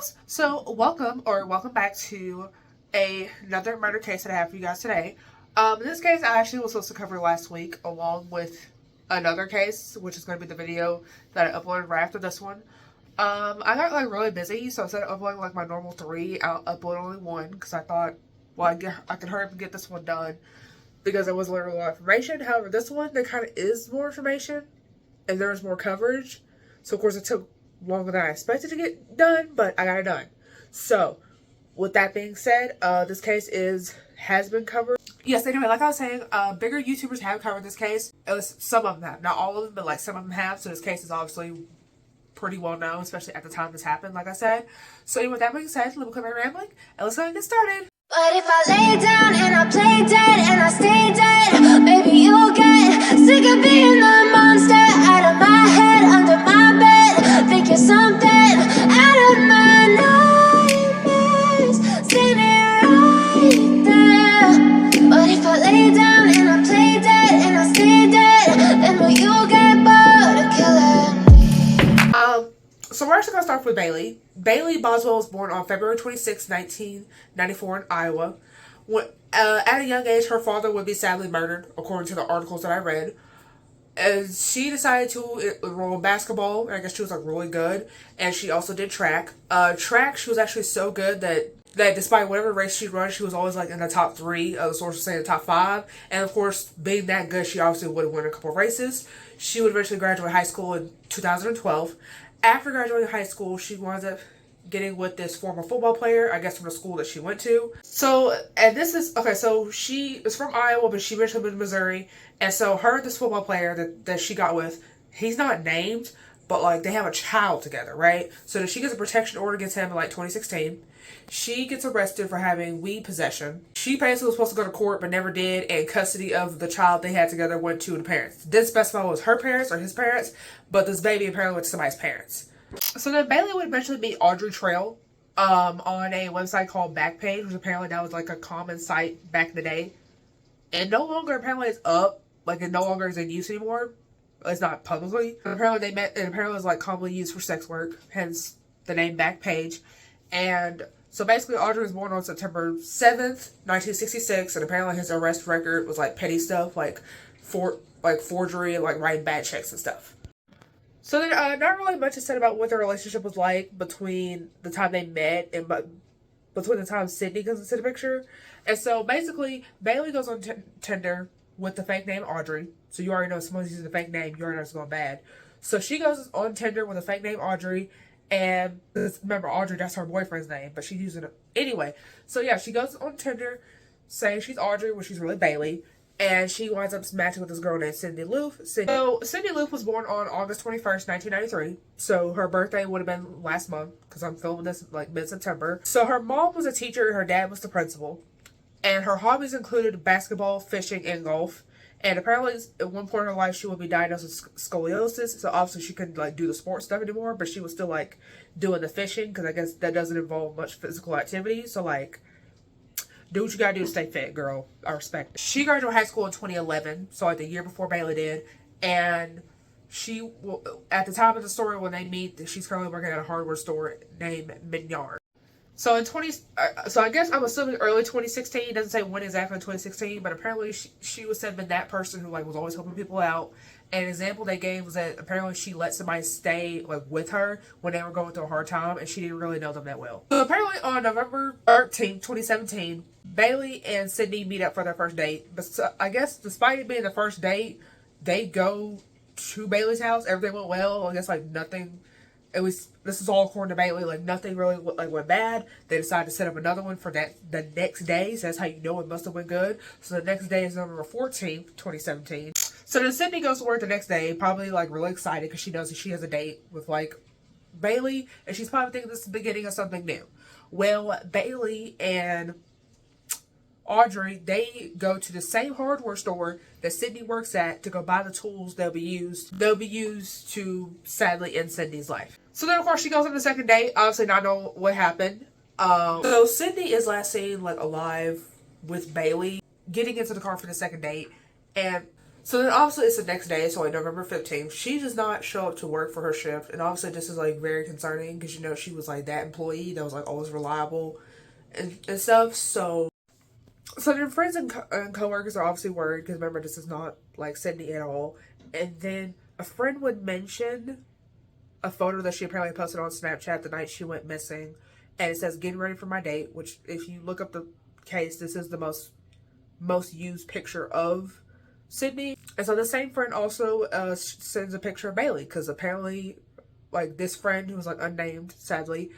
loves. So welcome back to another murder case that I have for you guys today. In this case, I actually was supposed to cover last week along with another case, which is going to be the video that I uploaded right after this one. I got really busy, so instead of uploading my normal 3, I'll upload only 1 because I thought, well, I could hurry up and get this one done because it was literally a lot of information. However, this one, there kind of is more information and there's more coverage. So, of course, it took longer than I expected to get done, but I got it done. So, with that being said, this case has been covered. Yes, anyway, like I was saying, bigger YouTubers have covered this case. At least some of them have. Not all of them, but some of them have. So this case is obviously pretty well known, especially at the time this happened, like I said. So anyway, with that being said, let me quit my rambling, and let's go and get started. But if I lay down and I play dead and I stay dead, maybe you'll get sick of being the monster out of my head, under my bed. Think you're something out of my nightmares, standing right there. But if I lay down and I play dead and I stay dead, then will you get bored of killing me? So we're actually going to start with Bailey. Bailey Boswell was born on February 26, 1994 in Iowa. At a young age, her father would be sadly murdered, according to the articles that I read. And she decided to enroll in basketball, and I guess she was really good. And she also did track. Track, she was actually so good that despite whatever race she run, she was always in the top 3. The sources say the top 5. And of course, being that good, she obviously would win a couple of races. She would eventually graduate high school in 2012. After graduating high school, she winds up getting with this former football player, I guess from the school that she went to. So, and this is, okay, so she is from Iowa, but she eventually moved to Missouri. And so this football player that she got with, he's not named, but they have a child together, right? So she gets a protection order against him in 2016. She gets arrested for having weed possession. She basically was supposed to go to court, but never did, and custody of the child they had together went to the parents. Didn't specify it was her parents or his parents, but this baby apparently went to somebody's parents. So then Bailey would eventually meet Audrey Trail on a website called Backpage, which apparently that was a common site back in the day. And no longer apparently is up, it no longer is in use anymore. It's not publicly. And apparently they met, and apparently it was commonly used for sex work, hence the name Backpage. And so basically Audrey was born on September 7th, 1966, and apparently his arrest record was petty stuff, forgery and writing bad checks and stuff. So then, not really much is said about what their relationship was like between the time they met and between the time Sydney comes into the picture. And so basically, Bailey goes on Tinder with the fake name Audrey. So you already know if someone's using the fake name, you already know it's going bad. So she goes on Tinder with a fake name Audrey. And remember, Audrey, that's her boyfriend's name, but she's using it anyway. So yeah, she goes on Tinder saying she's Audrey when she's really Bailey. And she winds up matching with this girl named Cindy Loof. So Cindy Loof was born on August 21st, 1993. So her birthday would have been last month, because I'm filming this mid-September. So her mom was a teacher and her dad was the principal. And her hobbies included basketball, fishing, and golf. And apparently, at one point in her life, she would be diagnosed with scoliosis. So obviously, she couldn't do the sports stuff anymore. But she was still doing the fishing, because I guess that doesn't involve much physical activity. So do what you gotta do to stay fit, girl. I respect it. She graduated high school in 2011, so the year before Bailey did. And she, at the time of the story when they meet, she's currently working at a hardware store named Minyard. So so I guess I'm assuming early 2016. It doesn't say when exactly in 2016, but apparently she was said been that person who was always helping people out. And an example they gave was that apparently she let somebody stay with her when they were going through a hard time, and she didn't really know them that well. So apparently on November 13th, 2017, Bailey and Sydney meet up for their first date. But I guess despite it being the first date, they go to Bailey's house. Everything went well. I guess nothing. This is all according to Bailey. Nothing really went bad. They decided to set up another one for the next day. So that's how you know it must have went good. So the next day is November 14th, 2017. So then Sydney goes to work the next day, probably really excited because she knows that she has a date with Bailey, and she's probably thinking this is the beginning of something new. Well, Bailey and Audrey, they go to the same hardware store that Sydney works at to go buy the tools they'll be used to sadly end Sydney's life. So then of course she goes on the second date, obviously not knowing what happened. So Sydney is last seen alive with Bailey, getting into the car for the second date, and So then obviously it's the next day, so like November 15th. She does not show up to work for her shift. And obviously this is like very concerning because, you know, she was like that employee that was like always reliable and stuff. So their friends and coworkers are obviously worried because remember, this is not like Sydney at all. And then a friend would mention a photo that she apparently posted on Snapchat the night she went missing. And it says, "Getting ready for my date," which if you look up the case, this is the most used picture of Sydney. And so the same friend also sends a picture of Bailey because apparently, like, this friend who was like unnamed, sadly,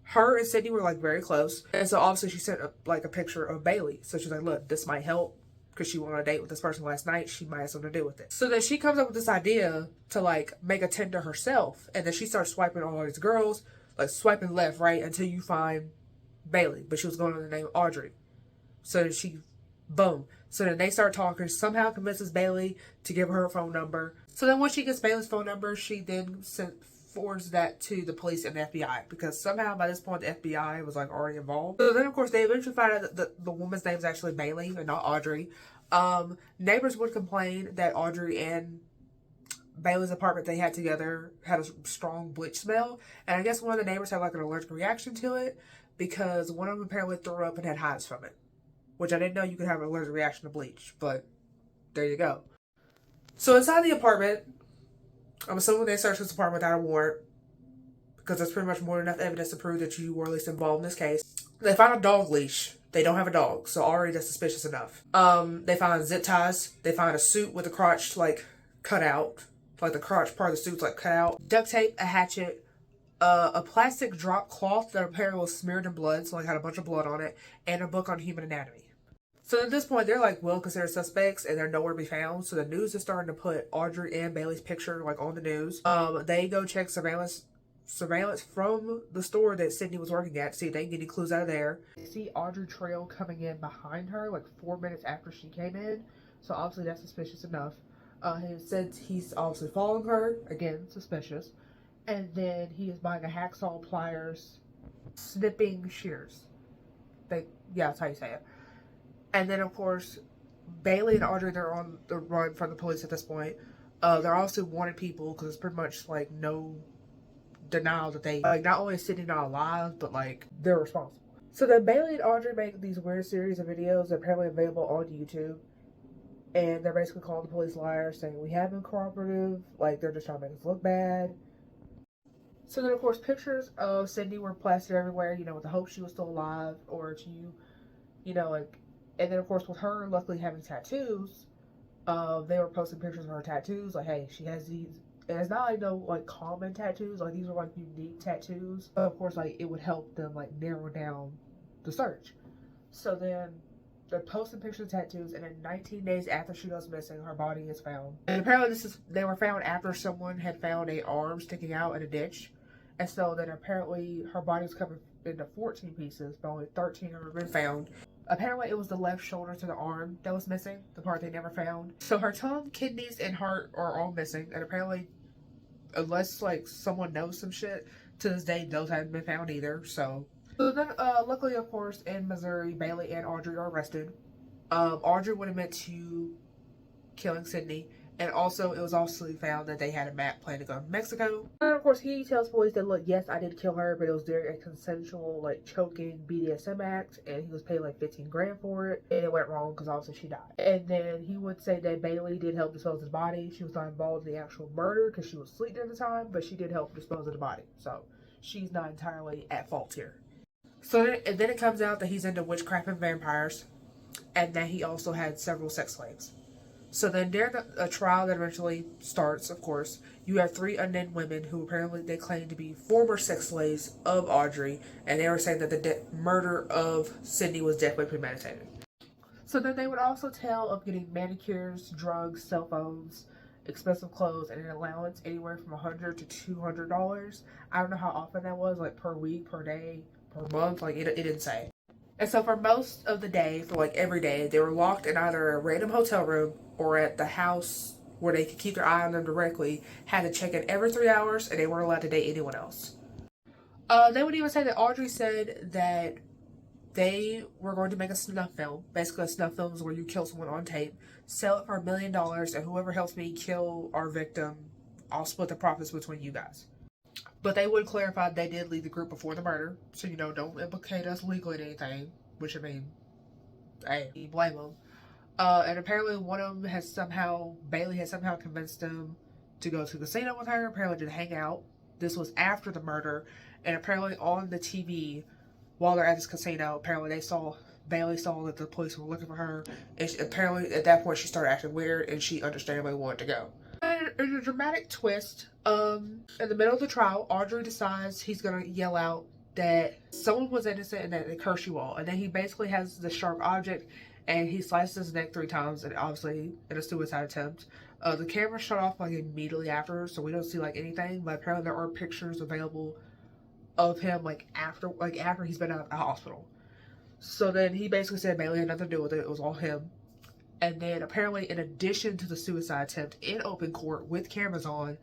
her and Sydney were like very close. And so obviously she sent a picture of Bailey. So she's like, "Look, this might help." Because she went on a date with this person last night, she might have something to do with it. So then she comes up with this idea to like make a Tinder herself, and then she starts swiping on all these girls, like swiping left, right, until you find Bailey. But she was going under the name Audrey. So then she, boom. So then they start talking. Somehow convinces Bailey to give her phone number. So then once she gets Bailey's phone number, she then forwards that to the police and the FBI because somehow by this point the FBI was like already involved. So then of course they eventually find out that the woman's name is actually Bailey and not Audrey. Neighbors would complain that Audrey and Bailey's apartment they had together had a strong bleach smell, and I guess one of the neighbors had like an allergic reaction to it because one of them apparently threw up and had hives from it, which I didn't know you could have an allergic reaction to bleach, but there you go. So inside the apartment, I'm assuming they searched this apartment without a warrant because there's pretty much more than enough evidence to prove that you were at least involved in this case. They found a dog leash. They don't have a dog, so already that's suspicious enough. They found zip ties. They found a suit with the crotch like cut out, like the crotch part of the suit's like cut out. Duct tape, a hatchet, a plastic drop cloth that apparently was smeared in blood, so like had a bunch of blood on it, and a book on human anatomy. So at this point, they're like well considered suspects, and they're nowhere to be found. So the news is starting to put Audrey and Bailey's picture like on the news. They go check surveillance from the store that Sydney was working at to see if they can get any clues out of there. They see Audrey trail coming in behind her like 4 minutes after she came in, so obviously that's suspicious enough. He said he's obviously following her, again suspicious, and then he is buying a hacksaw, pliers, snipping shears. That's how you say it. And then of course Bailey and Audrey, they're on the run from the police at this point. They're also wanted people because it's pretty much like no denial that they like not only is Sydney not alive, but like they're responsible. So then Bailey and Audrey make these weird series of videos apparently available on YouTube, and they're basically calling the police liars, saying we have been cooperative, like they're just trying to make us look bad. So then of course pictures of Sydney were plastered everywhere, you know, with the hope she was still alive, or to you know, like, and then of course with her luckily having tattoos, they were posting pictures of her tattoos, like, hey, she has these. And it's not like no like common tattoos, like these are like unique tattoos. But of course, like it would help them like narrow down the search. So then they're posting pictures of tattoos, and then 19 days after she goes missing, her body is found. And apparently they were found after someone had found an arm sticking out in a ditch. And so then apparently her body was covered into 14 pieces, but only 13 have been found. Apparently it was the left shoulder to the arm that was missing, the part they never found. So her tongue, kidneys, and heart are all missing, and apparently unless like someone knows some shit, to this day those haven't been found either. So then luckily of course in Missouri, Bailey and Audrey are arrested. Audrey would admit to killing Sydney, and also it was also found that they had a map plan to go to Mexico. And of course he tells police that look, yes, I did kill her, but it was during a consensual like choking BDSM act, and he was paid like 15 grand for it, and it went wrong because obviously she died. And then he would say that Bailey did help dispose of his body. She was not involved in the actual murder because she was asleep during the time, but she did help dispose of the body, so she's not entirely at fault here. So then it comes out that he's into witchcraft and vampires, and that he also had several sex slaves. So then during a trial that eventually starts, of course, you have 3 unnamed women who apparently they claim to be former sex slaves of Audrey, and they were saying that the murder of Sydney was definitely premeditated. So then they would also tell of getting manicures, drugs, cell phones, expensive clothes, and an allowance anywhere from $100 to $200. I don't know how often that was, like per week, per day, per month, like it didn't say. And so for most of the day, for like every day, they were locked in either a random hotel room or at the house where they could keep their eye on them directly, had to check in every 3 hours, and they weren't allowed to date anyone else. They would even say that Audrey said that they were going to make a snuff film. Basically, a snuff film is where you kill someone on tape, sell it for $1 million, and whoever helps me kill our victim, I'll split the profits between you guys. But they would clarify they did leave the group before the murder, so don't implicate us legally in anything. Which, I mean, hey, blame them. And apparently one of them Bailey had somehow convinced them to go to the casino with her, apparently to hang out. This was after the murder, and apparently on the TV, while they're at this casino, apparently Bailey saw that the police were looking for her, and apparently at that point she started acting weird, and she understandably wanted to go. And in a dramatic twist, in the middle of the trial, Audrey decides he's gonna yell out that someone was innocent and that they curse you all, and then he basically has the sharp object and he slices his neck 3 times, and obviously in a suicide attempt. The camera shut off like immediately after, so we don't see like anything, but apparently there are pictures available of him after he's been out of the hospital. So then he basically said Bailey had nothing to do with it, it was all him. And then apparently in addition to the suicide attempt in open court with cameras on,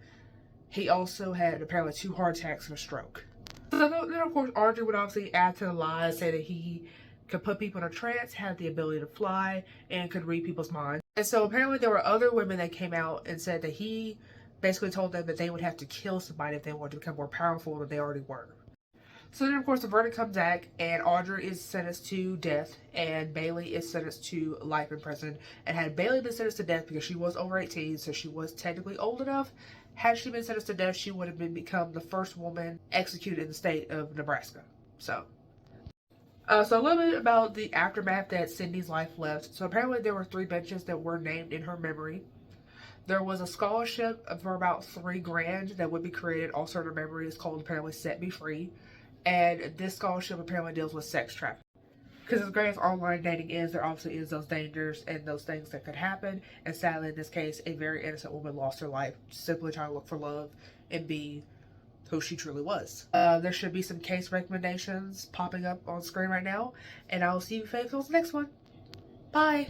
he also had apparently 2 heart attacks and a stroke. So then of course Audrey would obviously add to the lies, say that he could put people in a trance, had the ability to fly, and could read people's minds. And so apparently there were other women that came out and said that he basically told them that they would have to kill somebody if they wanted to become more powerful than they already were. So then of course the verdict comes back, and Audrey is sentenced to death, and Bailey is sentenced to life in prison. And had Bailey been sentenced to death, because she was over 18, so she was technically old enough, had she been sentenced to death, she would have become the first woman executed in the state of Nebraska. So a little bit about the aftermath that Sydney's life left. So apparently there were 3 benches that were named in her memory. There was a scholarship for about $3,000 that would be created also in her memory. It's called apparently Set Me Free. And this scholarship apparently deals with sex trafficking. Because as great as online dating is, there obviously is those dangers and those things that could happen. And sadly in this case, a very innocent woman lost her life simply trying to look for love and be who she truly was. There should be some case recommendations popping up on screen right now, and I will see you faithful in the next one. Bye!